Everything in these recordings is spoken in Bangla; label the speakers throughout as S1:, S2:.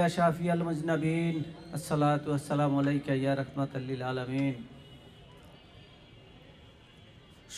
S1: শাফিয়াল মুজনাবিন আসসালাতু ওয়াসসালামু আলাইকা ইয়া রাহমাতাল লিল আলামিন।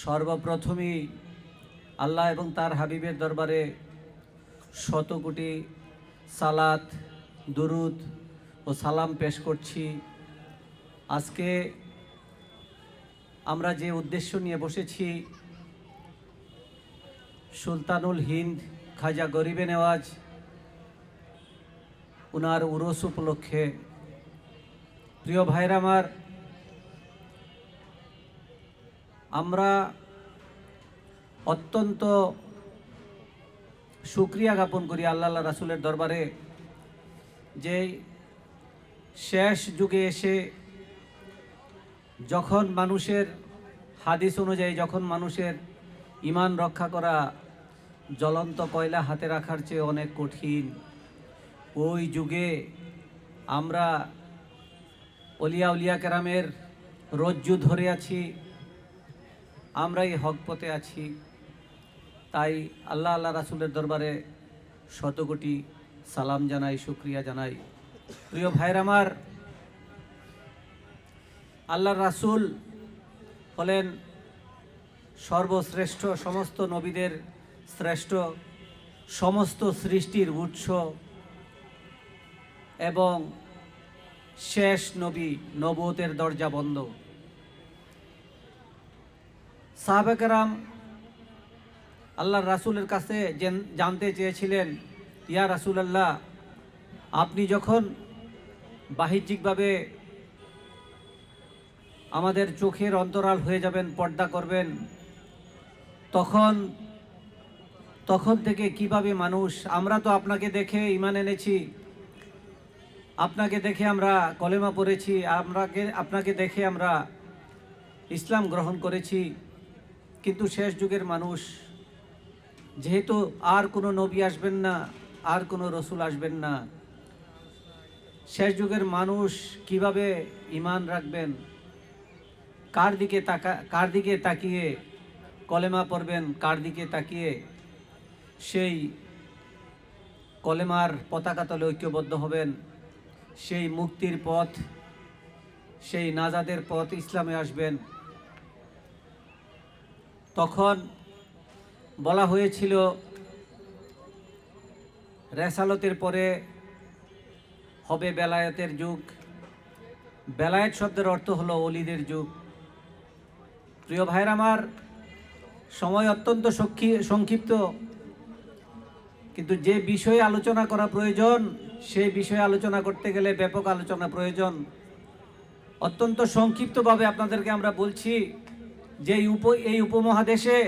S1: সর্বপ্রথমেই আল্লাহ এবং তার হাবিবের দরবারে শত কোটি সালাত, দুরুদ ও সালাম পেশ করছি। আজকে আমরা যে উদ্দেশ্য নিয়ে বসেছি, সুলতানুল হিন্দ খাজা গরিবে নেওয়াজ উনার উরস উপলক্ষে। প্রিয় ভাইরা আমার, আমরা অত্যন্ত শুকরিয়া জ্ঞাপন করি আল্লাহ রাসূলের দরবারে যে শেষ যুগে এসে যখন মানুষের হাদিস অনুযায়ী যখন মানুষের ঈমান রক্ষা করা জ্বলন্ত কয়লা হাতে রাখার চেয়ে অনেক কঠিন, ওই যুগে আমরা উলিয়া কেরামের রজ্জু ধরে আছি, আমরা এই হক পথে আছি। তাই আল্লাহ রাসূলের দরবারে শত কোটি সালাম জানাই, শুকরিয়া জানাই। প্রিয় ভাইরা আমার, আল্লাহর রাসূল হলেন সর্বশ্রেষ্ঠ, সমস্ত নবীদের শ্রেষ্ঠ, সমস্ত সৃষ্টির উৎস এবং শেষ নবী, নবুয়তের দরজা বন্ধ। সাহাবা কেরাম আল্লাহর রাসূলের কাছে জানতে চেয়েছিলেন, ইয়া রাসূলুল্লাহ, আপনি যখন বাহ্যিকভাবে আমাদের চোখের অন্তরাল হয়ে যাবেন, পর্দা করবেন, তখন থেকে কিভাবে মানুষ, আমরা তো আপনাকে দেখে ঈমান এনেছি, আপনাকে দেখে আমরা কলেমা পড়েছি, আপনাকে দেখে আমরা ইসলাম গ্রহণ করেছি, কিন্তু শেষ যুগের মানুষ, যেহেতু আর কোনো নবী আসবেন না, আর কোনো রসুল আসবেন না, শেষ যুগের মানুষ কিভাবে ঈমান রাখবেন, কার দিকে তাকিয়ে কলেমা পড়বেন, কার দিকে তাকিয়ে সেই কলেমার পতাকা তলে ঐক্যবদ্ধ হবেন, সেই মুক্তির পথ, সেই নাজাদের পথ ইসলামে আসবেন। তখন বলা হয়েছিল রেসালতের পরে হবে বেলায়েতের যুগ। বেলায়েত শব্দের অর্থ হলো ওলিদের যুগ। প্রিয় ভাইরা আমার, সময় অত্যন্ত সংক্ষিপ্ত, কিন্তু যে বিষয়ে আলোচনা করা প্রয়োজন সেই বিষয়ে আলোচনা করতে গেলে ব্যাপক আলোচনা প্রয়োজন। অত্যন্ত সংক্ষিপ্তভাবে আপনাদেরকে আমরা বলছি যে এই উপমহাদেশে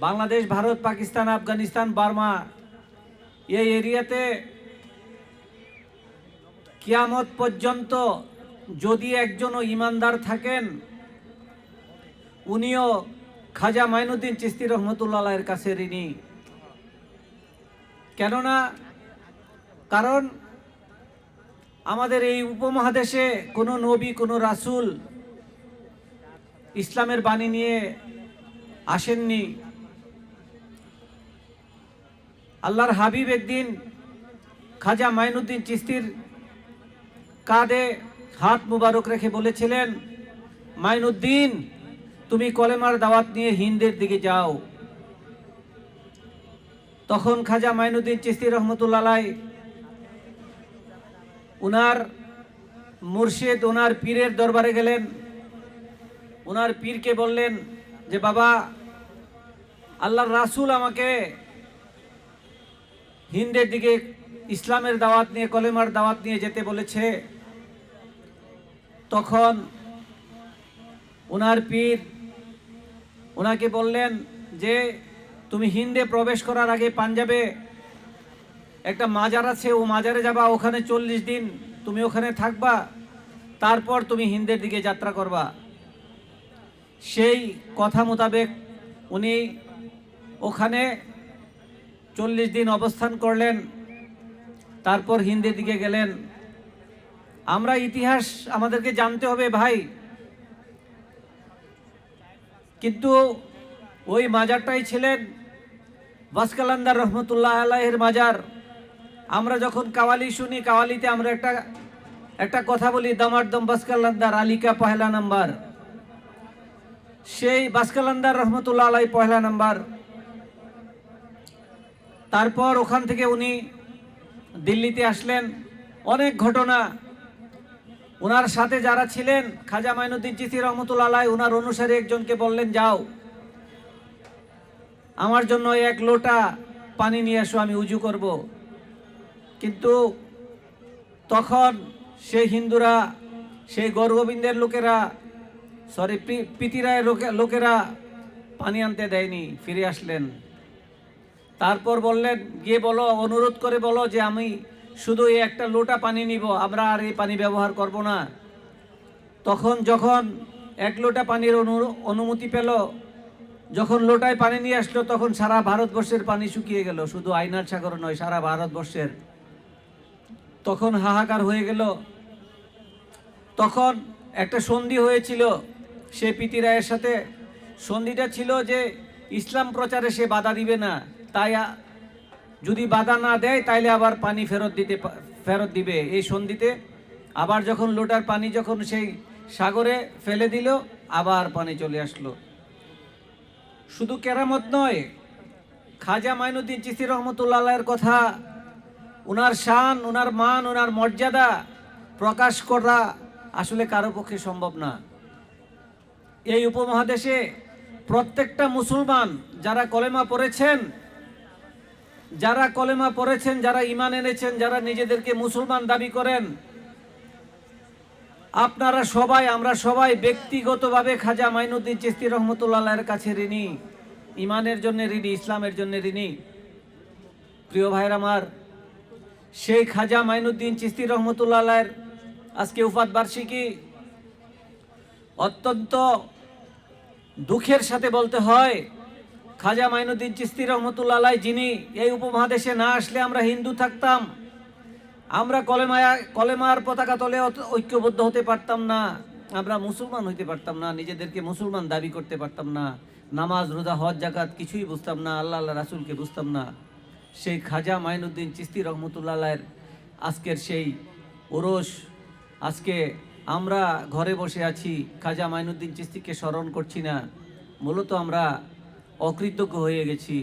S1: বাংলাদেশ, ভারত, পাকিস্তান, আফগানিস্তান, বার্মা, এই এরিয়াতে কিয়ামত পর্যন্ত যদি একজনও ঈমানদার থাকেন, উনিও খাজা মাইনুদ্দিন চিশতি রহমতুল্লাহ এর কাছে ঋণী। কারণ আমাদের এই উপমহাদেশে কোনো নবী, কোনো রাসূল ইসলামের বাণী নিয়ে আসেননি। আল্লাহর হাবিব একদিন খাজা মাইনুদ্দিন চিশতির কাঁধে হাত মুবারক রেখে বলেছিলেন, মাইনুদ্দিন, তুমি কলেমার দাওয়াত নিয়ে হিন্দের দিকে যাও। তখন খাজা মাইনুদ্দিন চিশতি রহমতুল্লাহ আলাইহি উনার মুর্শিদ, ওনার পীরের দরবারে গেলেন। ওনার পীরকে বললেন যে, বাবা, আল্লাহর রাসূল আমাকে হিন্দের দিকে ইসলামের দাওয়াত নিয়ে, কলেমার দাওয়াত নিয়ে যেতে বলেছে। তখন ওনার পীর ওনাকে বললেন যে, তুমি হিন্দে প্রবেশ করার আগে পাঞ্জাবে একটা মাজার আছে, ও মাজারে যাবা, ওখানে 40 দিন তুমি ওখানে থাকবা, তারপর তুমি হিন্দের দিকে যাত্রা করবা। সেই কথা মোতাবেক উনি ওখানে 40 দিন অবস্থান করলেন, তারপর হিন্দের দিকে গেলেন। আমরা ইতিহাস আমাদেরকে জানতে হবে ভাই, কিন্তু ওই মাজারটাই ছিলেন ভাস্কালান্দার রহমতুল্লাহ আলাইহির মাজার। আমরা যখন কাওয়ালি শুনি, কাওয়ালিতে আমরা একটা কথা বলি, দামারদম বাসকালান্দার আলিকা পহেলা নাম্বার। সেই বাসকালান্দার রহমতুল্লাহ আলাই পহেলা নাম্বার। তারপর ওখান থেকে উনি দিল্লিতে আসলেন। অনেক ঘটনা, ওনার সাথে যারা ছিলেন, খাজা মাইনুদ্দিন চিশতি রহমতুল্লাহ আলাই ওনার অনুসারী একজনকে বললেন, যাও আমার জন্য 1 লোটা পানি নিয়ে এসো, আমি উজু করব। কিন্তু তখন সেই হিন্দুরা, সেই গৌরগোবিন্দের লোকেরা, পিতিরায়ের লোকেরা পানি আনতে দেয়নি, ফিরে আসলেন। তারপর বললেন, গিয়ে বলো, অনুরোধ করে বলো যে আমি শুধু এই 1 লোটা পানি নিব, আমরা আর এই পানি ব্যবহার করব না। তখন যখন 1 লোটা পানির অনুমতি পেল, যখন লোটায় পানি নিয়ে আসলো, তখন সারা ভারতবর্ষের পানি শুকিয়ে গেল, শুধু আইনার সাগর নয়, সারা ভারতবর্ষের। তখন হাহাকার হয়ে গেল। তখন একটা সন্ধি হয়েছিল সে পিতিরায়ের সাথে। সন্ধিটা ছিল যে ইসলাম প্রচারে সে বাধা দিবে না, তাই যদি বাধা না দেয় তাইলে আবার পানি ফেরত দিবে। এই সন্ধিতে আবার যখন লোটার পানি যখন সেই সাগরে ফেলে দিল, আবার পানি চলে আসলো। শুধু কেরামত নয়, খাজা মাইনুদ্দিন চিশতি রহমতুল্লাহ আলাইহির কথা, ওনার শান, ওনার মান, ওনার মর্যাদা প্রকাশ করা আসলে কারো পক্ষে সম্ভব না। এই উপমহাদেশে প্রত্যেকটা মুসলমান যারা কলেমা পড়েছেন, যারা ঈমান এনেছেন, যারা নিজেদেরকে মুসলমান দাবি করেন, আপনারা সবাই, আমরা সবাই ব্যক্তিগতভাবে খাজা মাইনুদ্দিন চিশতি রহমতুল্লাহ আলাইহির কাছে ঋণী, ঈমানের জন্য ঋণী, ইসলামের জন্য ঋণী। প্রিয় ভাইরা আমার, সেই খাজা মাইনুদ্দিন চিশতি রহমতুল্লাহ আলাইহির আজকে উফাত বার্ষিকী। অত্যন্ত দুঃখের সাথে বলতে হয়, খাজা মাইনুদ্দিন চিশতি রহমতুল্লাহ আলাইহি, যিনি এই উপমহাদেশে না আসলে আমরা হিন্দু থাকতাম, আমরা কলেমার পতাকা তলে ঐক্যবদ্ধ হতে পারতাম না, আমরা মুসলমান হইতে পারতাম না, নিজেদেরকে মুসলমান দাবি করতে পারতাম না, নামাজ রোজা হজ জাকাত কিছুই বুঝতাম না, আল্লাহ রাসূলকে বুঝতাম না। সেই খাজা মাইনুদ্দিন চিশতি রহমতুল্লাহ আলাইহির আজকের সেই ওরস, আজকে আমরা ঘরে বসে আছি, খাজা মাইনুদ্দিন চিশতিকে স্মরণ করছি না, মূলত আমরা অকৃতজ্ঞ হয়ে গেছি।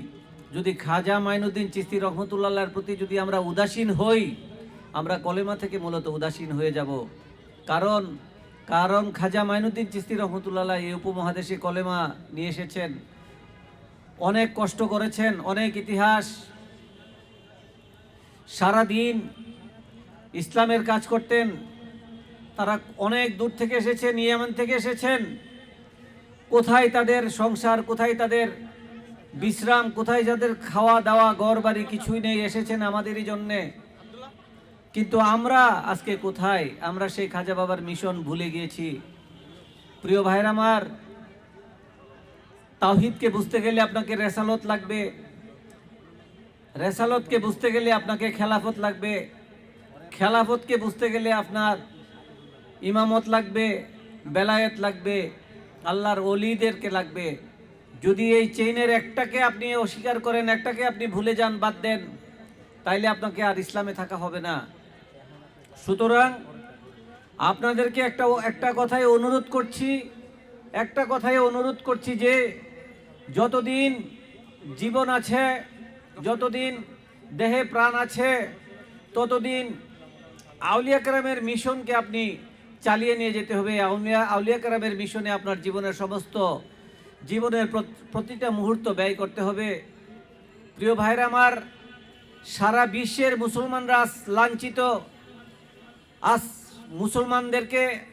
S1: যদি খাজা মাইনুদ্দিন চিশতি রহমতুল্লাহ আলাইহির প্রতি যদি আমরা উদাসীন হই, আমরা কলেমা থেকে মূলত উদাসীন হয়ে যাব। কারণ খাজা মাইনুদ্দিন চিশতি রহমতুল্লাহ আলাইহি এই উপমহাদেশে কলেমা নিয়ে এসেছেন, অনেক কষ্ট করেছেন, অনেক ইতিহাস, সারা দিন ইসলামের কাজ করতেন। তারা অনেক দূর থেকে এসেছেন, ইয়েমেন থেকে এসেছেন। কোথায় তাদের সংসার, কোথায় তাদের বিশ্রাম, কোথায় যাদের খাওয়া দাওয়া, ঘর বাড়ি কিছুই নেই, এসেছেন আমাদেরই জন্যে। কিন্তু আমরা আজকে কোথায়? আমরা সেই খাজা বাবার মিশন ভুলে গিয়েছি। প্রিয় ভাইরা আমার, তাওহীদকে বুঝতে গেলে আপনাকে রেসালত লাগবে, রেসালতকে বুঝতে গেলে আপনাকে খেলাফত লাগবে, খেলাফতকে বুঝতে গেলে আপনার ইমামত লাগবে, বেলায়েত লাগবে, আল্লাহর ওলিদেরকে লাগবে। যদি এই চেইনের একটাকে আপনি অস্বীকার করেন, একটাকে আপনি ভুলে যান, বাদ দেন, তাইলে আপনাকে আর ইসলামে থাকা হবে না। সুতরাং আপনাদেরকে একটা কথাই অনুরোধ করছি যে যতদিন জীবন আছে, যতদিন দেহে প্রাণ আছে, ততদিন আউলিয়া কেরামের মিশনকে আপনি চালিয়ে নিয়ে যেতে হবে। আউলিয়া কেরামের মিশনে আপনার জীবনের প্রতিটা মুহূর্ত ব্যয় করতে হবে। প্রিয় ভাইরা আমার, সারা বিশ্বের মুসলমানরা লাঞ্ছিত।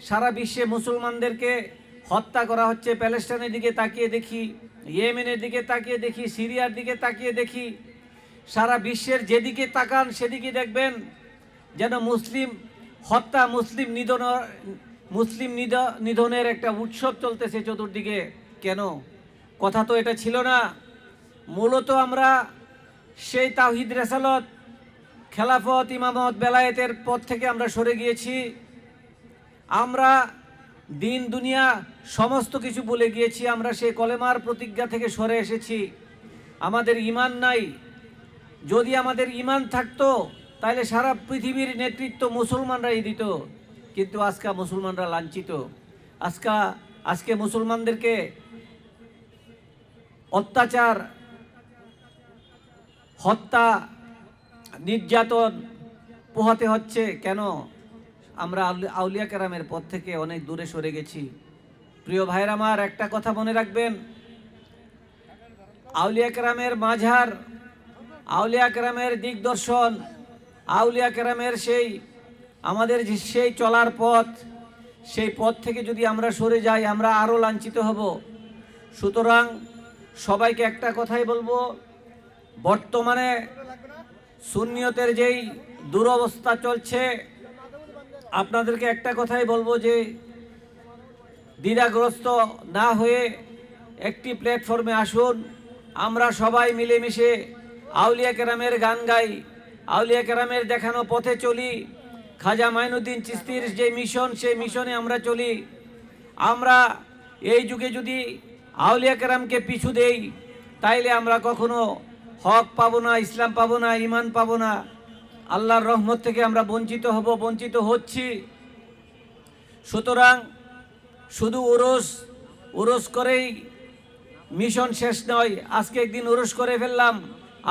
S1: সারা বিশ্বে মুসলমানদেরকে হত্যা করা হচ্ছে। প্যালেস্টাইনের দিকে তাকিয়ে দেখি, ইয়েমেনের দিকে তাকিয়ে দেখি, সিরিয়ার দিকে তাকিয়ে দেখি, সারা বিশ্বের যেদিকে তাকান সেদিকে দেখবেন যেন মুসলিম হত্যা, মুসলিম নিধনের একটা উৎসব চলতেছে চতুর্দিকে। কেন? কথা তো এটা ছিল না। মূলত আমরা সেই তাওহীদ, রেসালত, খেলাফত, ইমামত, বেলায়েতের পথ থেকে আমরা সরে গিয়েছি। আমরা দিন দুনিয়া সমস্ত কিছু ভুলে গিয়েছি। আমরা সেই কলেমার প্রতিজ্ঞা থেকে সরে এসেছি। আমাদের ঈমান নাই। যদি আমাদের ঈমান থাকতো তাহলে সারা পৃথিবীর নেতৃত্ব মুসলমানরাই দিত, কিন্তু আজকে মুসলমানরা লাঞ্ছিত। আজকে মুসলমানদেরকে অত্যাচার, হত্যা, নির্যাতন পোহাতে হচ্ছে কেন? আমরা আউলিয়া কেরামের পথ থেকে অনেক দূরে সরে গেছি। প্রিয় ভাইয়ের আমার, একটা কথা মনে রাখবেন, আউলিয়া কেরামের মাঝার, আউলিয়া কেরামের দিগদর্শন, আউলিয়া কেরামের আমাদের সেই চলার পথ, সেই পথ থেকে যদি আমরা সরে যাই আমরা আরও লাঞ্ছিত হব। সুতরাং সবাইকে একটা কথাই বলবো, বর্তমানে সুন্নিয়তের যেই দুরবস্থা চলছে, আপনাদেরকে একটা কথাই বলবো যে দ্বিধাগ্রস্ত না হয়ে একটি প্ল্যাটফর্মে আসুন, আমরা সবাই মিলেমিশে আউলিয়া কেরামের গান গাই, আউলিয়া কেরামের দেখানো পথে চলি। খাজা মাইনুদ্দিন চিশতির যে মিশন, সেই মিশনে আমরা চলি। আমরা এই যুগে যদি আউলিয়া কেরামকে পিছু দেই তাইলে আমরা কখনো হক পাবো না, ইসলাম পাবো না, ইমান পাবো না। আল্লাহর রহমত থেকে আমরা বঞ্চিত হব, বঞ্চিত হচ্ছি। সুতরাং শুধু উরুস করেই মিশন শেষ নয়। আজকে একদিন উরুস করে ফেললাম,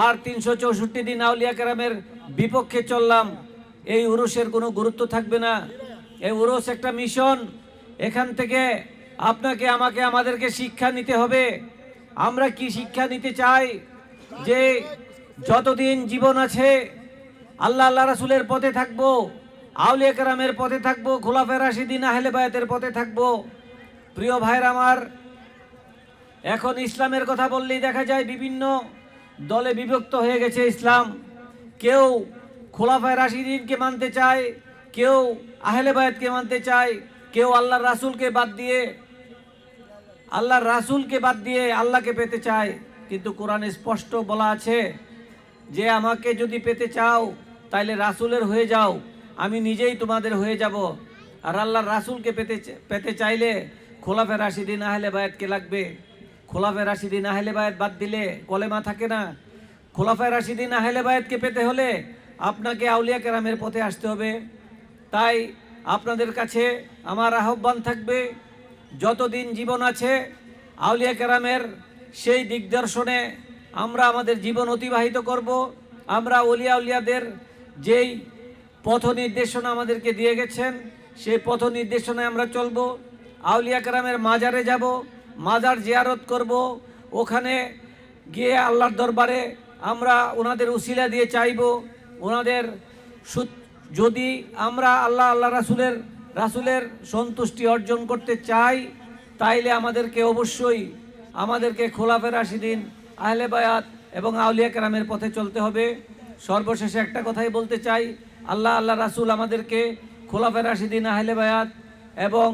S1: আর 364 দিন আউলিয়া কেরামের বিপক্ষে চললাম, এই উরুসের কোনো গুরুত্ব থাকবে না। এই উরুস একটা মিশন। এখান থেকে আপনাকে, আমাকে, আমাদেরকে শিক্ষা নিতে হবে। আমরা কি শিক্ষা নিতে চাই? যে যতদিন জীবন আছে আল্লাহ রাসূলের পথে থাকবো, আউলিয়া কেরামের পথে থাকবো, খোলাফায়ে রাশিদিন আহলে বায়াতের পথে থাকবো। প্রিয় ভাইরা আমার, এখন ইসলামের কথা বললেই দেখা যায় বিভিন্ন দলে বিভক্ত হয়ে গেছে ইসলাম। কেউ খোলাফায়ে রাশিদিনকে মানতে চায়, কেউ আহলে বায়াতকে মানতে চায়, কেউ আল্লাহর রাসূলকে বাদ দিয়ে আল্লাহকে পেতে চায়। কিন্তু কোরআনে স্পষ্ট বলা আছে যে আমাকে যদি পেতে চাও তাইলে রাসূলের হয়ে যাও, আমি নিজেই তোমাদের হয়ে যাব। আর আল্লাহর রাসূলকে পেতে চাইলে খোলাফায়ে রাশিদিন আহলে বায়াতকে লাগবে। খোলাফায়ে রাশিদিন আহলে বায়াত বাদ দিলে কলেমা থাকে না। খোলাফায়ে রাশিদিন আহলে বায়াতকে পেতে হলে আপনাকে আউলিয়া কেরামের পথে আসতে হবে। তাই আপনাদের কাছে আমার আহ্বান থাকবে, যতদিন জীবন আছে আউলিয়া কেরামের সেই দিগদর্শনে আমরা আমাদের জীবন অতিবাহিত করব। আমরা উলিয়াদের যেই পথ নির্দেশনা আমাদেরকে দিয়ে গেছেন সেই পথ নির্দেশনায় আমরা চলব। আউলিয়া কেরামের মাজারে যাব, মাজার জিয়ারত করব, ওখানে গিয়ে আল্লাহর দরবারে আমরা ওনাদের উসিলা দিয়ে চাইব। ওনাদের যদি আমরা আল্লাহ রাসূলের সন্তুষ্টি অর্জন করতে চাই তাইলে আমাদেরকে খোলাফায়ে রাশিদিন আহলে বায়াত এবং আউলিয়া কেরামের পথে চলতে হবে। সর্বশেষে একটা কথাই বলতে চাই, আল্লাহ রাসূল আমাদেরকে খোলাফায়ে রাশিদিন আহলে বায়াত এবং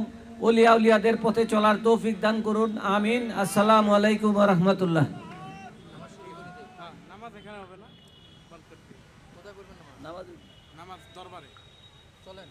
S1: উলিয়াদের পথে চলার তৌফিক দান করুন। আমিন। আসসালামু আলাইকুম ওয়া রাহমাতুল্লাহ। নামাজ দরবারে চলেন।